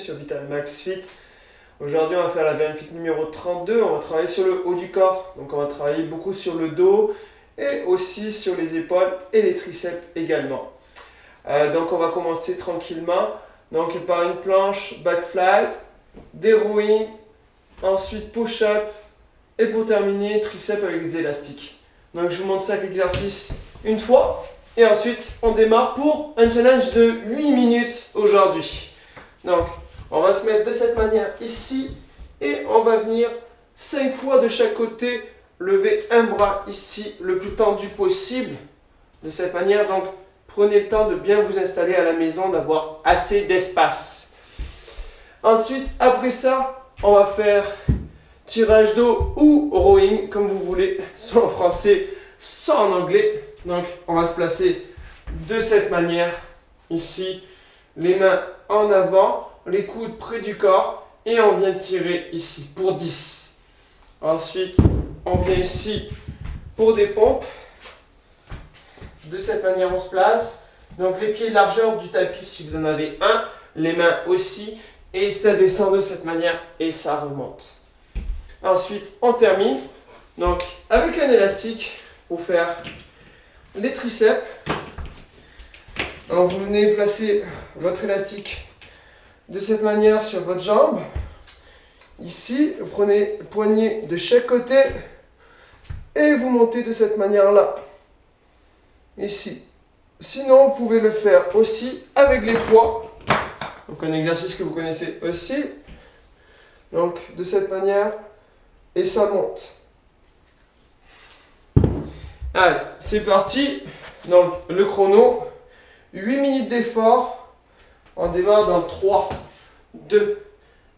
sur Vital Max Fit. Aujourd'hui, on va faire la VM Fit numéro 32. On va travailler sur le haut du corps. Donc, on va travailler beaucoup sur le dos et aussi sur les épaules et les triceps également. Donc, on va commencer tranquillement. Donc, par une planche, back fly, des rowing, ensuite push-up et pour terminer, triceps avec des élastiques. Donc, je vous montre 5 exercices une fois. Et ensuite, on démarre pour un challenge de 8 minutes aujourd'hui. Donc, on va se mettre de cette manière ici et on va venir 5 fois de chaque côté, lever un bras ici le plus tendu possible. De cette manière, donc, prenez le temps de bien vous installer à la maison, d'avoir assez d'espace. Ensuite, après ça, on va faire tirage d'eau ou rowing, comme vous voulez, soit en français, soit en anglais. Donc, on va se placer de cette manière, ici, les mains en avant, les coudes près du corps, et on vient tirer ici pour 10. Ensuite, on vient ici pour des pompes. De cette manière, on se place. Donc, les pieds largeur du tapis si vous en avez un, les mains aussi, et ça descend de cette manière et ça remonte. Ensuite, on termine. Donc, avec un élastique pour faire les triceps. Donc, vous venez placer votre élastique de cette manière sur votre jambe. Ici, vous prenez le poignet de chaque côté et vous montez de cette manière-là. Ici. Sinon, vous pouvez le faire aussi avec les poids. Donc, un exercice que vous connaissez aussi. Donc, de cette manière, et ça monte. Allez, c'est parti. Donc, le chrono, 8 minutes d'effort. On démarre dans 3, 2,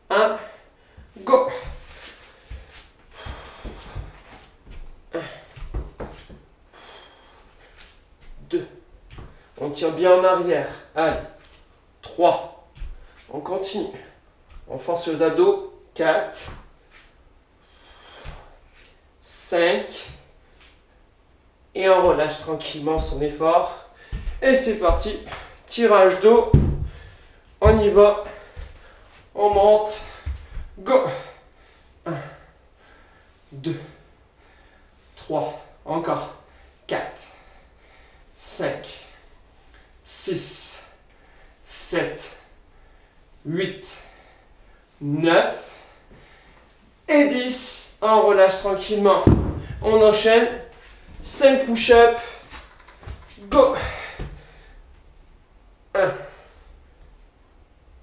1, go. 1, 2. On tire bien en arrière. Allez, 3. On continue. On force sur les abdos. 4, 5. Et on relâche tranquillement son effort. Et c'est parti. Tirage d'eau. On y va. On monte. Go. 1, 2, 3. Encore. 4, 5, 6, 7, 8, 9 et 10. On relâche tranquillement. On enchaîne. 5 push-ups. Go. 1,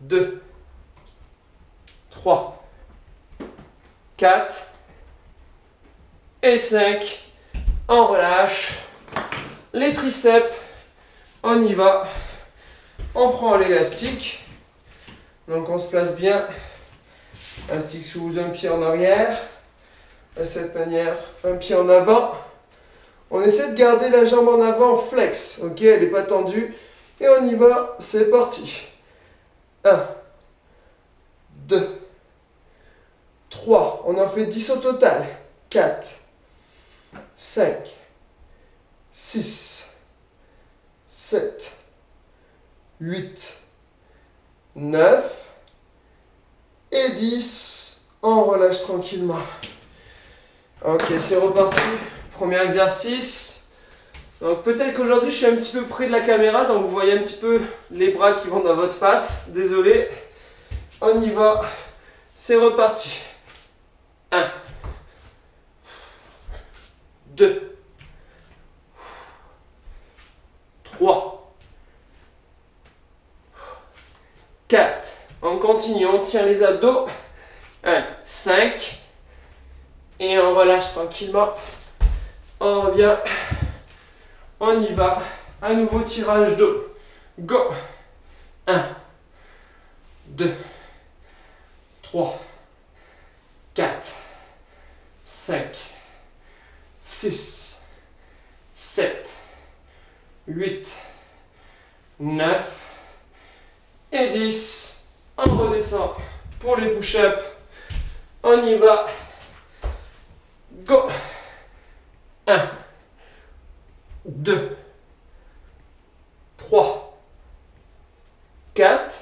2, 3, 4 et 5. On relâche. Les triceps. On y va. On prend l'élastique. Donc on se place bien. Élastique sous un pied en arrière. De cette manière, un pied en avant. On essaie de garder la jambe en avant flex. Ok, elle n'est pas tendue. Et on y va. C'est parti. 1, 2, 3. On en fait 10 au total. 4, 5, 6, 7, 8, 9 et 10. On relâche tranquillement. Ok, c'est reparti. Premier exercice. Donc peut-être qu'aujourd'hui je suis un petit peu près de la caméra, donc vous voyez un petit peu les bras qui vont dans votre face. Désolé. On y va. C'est reparti. 1, 2, 3, 4. On continue, on tient les abdos. 1, 5. Et on relâche tranquillement. On revient. On y va. À nouveau tirage d'eau. Go. 1, 2, 3, 4, 5, 6, 7, 8, 9 et 10. On redescend pour les push-ups. On y va. Go. 1, 2, 3, 4,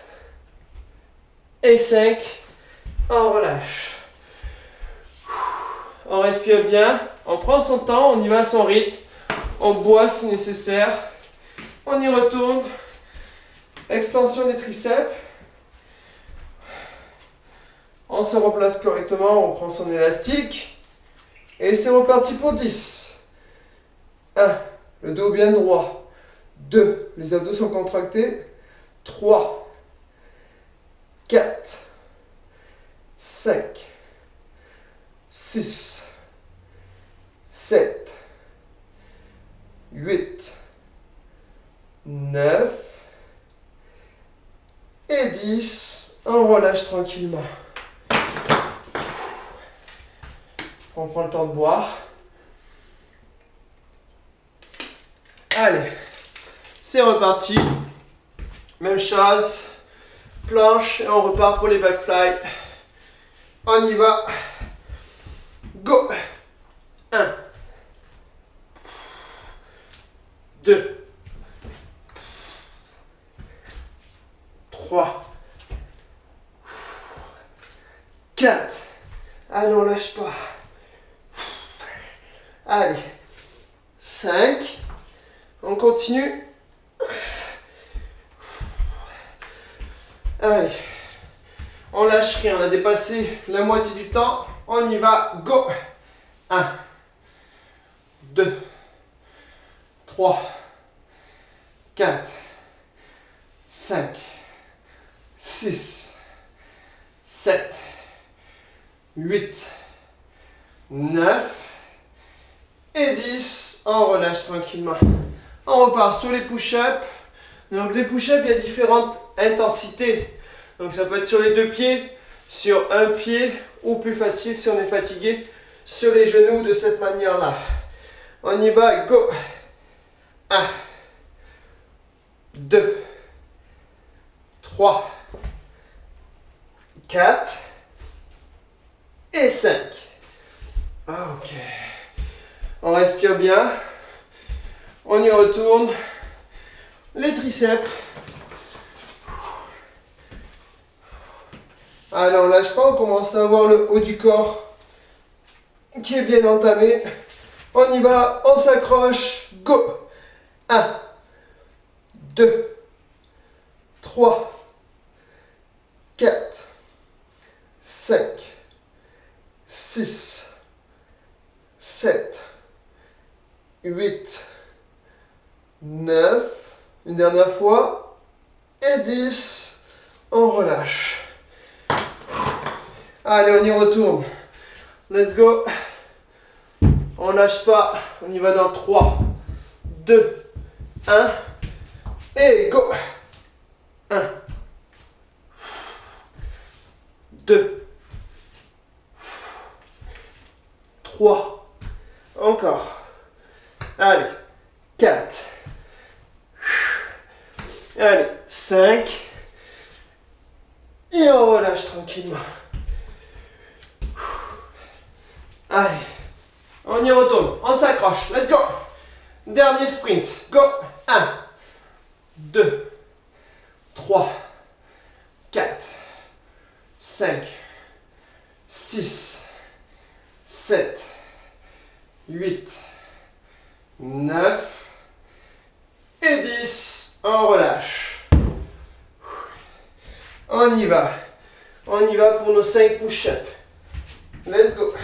et 5. On relâche. On respire bien. On prend son temps. On y va à son rythme. On boit si nécessaire. On y retourne. Extension des triceps. On se replace correctement. On prend son élastique. Et c'est reparti pour 10. 1. Le dos bien droit. 2. Les abdos sont contractés. 3. 4. 5. 6. 7. 8. 9. Et 10. On relâche tranquillement. On prend le temps de boire. Allez, c'est reparti. Même chose. Planche et on repart pour les backfly. On y va. Go. 1. 2. 3. 4. Allez, on lâche pas. Allez. 5. On continue. Allez. On lâche rien. On a dépassé la moitié du temps. On y va. Go. 1. 2. 3. 4. 5. 6. 7. 8. 9. Et 10. On relâche tranquillement. On repart sur les push-ups. Donc les push-ups, il y a différentes intensités. Donc ça peut être sur les deux pieds, sur un pied, ou plus facile si on est fatigué, sur les genoux de cette manière-là. On y va, go. 1, 2, 3, 4 et 5. Ok. On respire bien. On y retourne. Les triceps. Allez, on lâche pas, on commence à avoir le haut du corps qui est bien entamé. On y va, on s'accroche. Go. 1, 2, 3, 4, 5, 6, 7, 8, 9, une dernière fois, et 10, on relâche. Allez, on y retourne. Let's go. On lâche pas, on y va dans 3, 2, 1, et go. 1, 2, 3, encore. Allez, 4. Allez, 5. Et on relâche tranquillement. Allez, on y retourne, on s'accroche, let's go. Dernier sprint, go. 1, 2, 3, 4, 5, 6, 7, 8, 9 et 10. On relâche. On y va. On y va pour nos 5 push-ups. Let's go.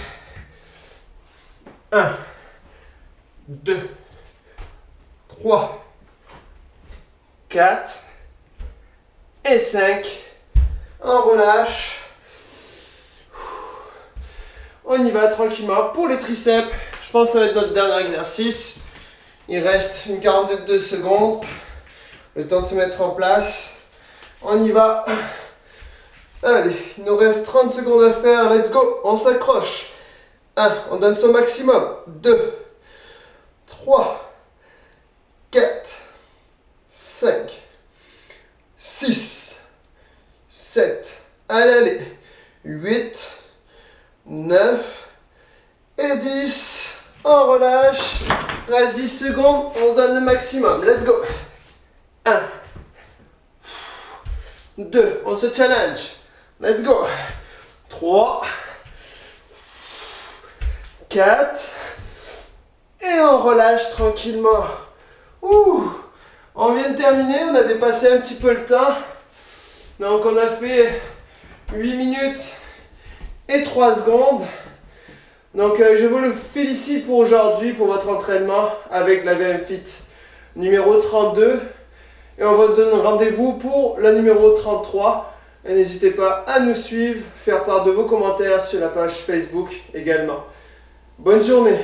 1, 2, 3, 4 et 5. On relâche. On y va tranquillement pour les triceps. Je pense que ça va être notre dernier exercice. Il reste une quarantaine de secondes. Le temps de se mettre en place. On y va. Allez, il nous reste 30 secondes à faire. Let's go. On s'accroche. 1, on donne son maximum. 2, 3, 4, 5, 6, 7, allez, 8, 9 et 10. On relâche. Reste 10 secondes. On se donne le maximum. Let's go. 1, 2, on se challenge. Let's go. 3, 4, et on relâche tranquillement. Ouh, on vient de terminer, on a dépassé un petit peu le temps. Donc on a fait 8 minutes et 3 secondes. Donc je vous le félicite pour aujourd'hui, pour votre entraînement avec la VM Fit numéro 32. Et on vous donne rendez-vous pour la numéro 33. Et n'hésitez pas à nous suivre, faire part de vos commentaires sur la page Facebook également. Bonne journée!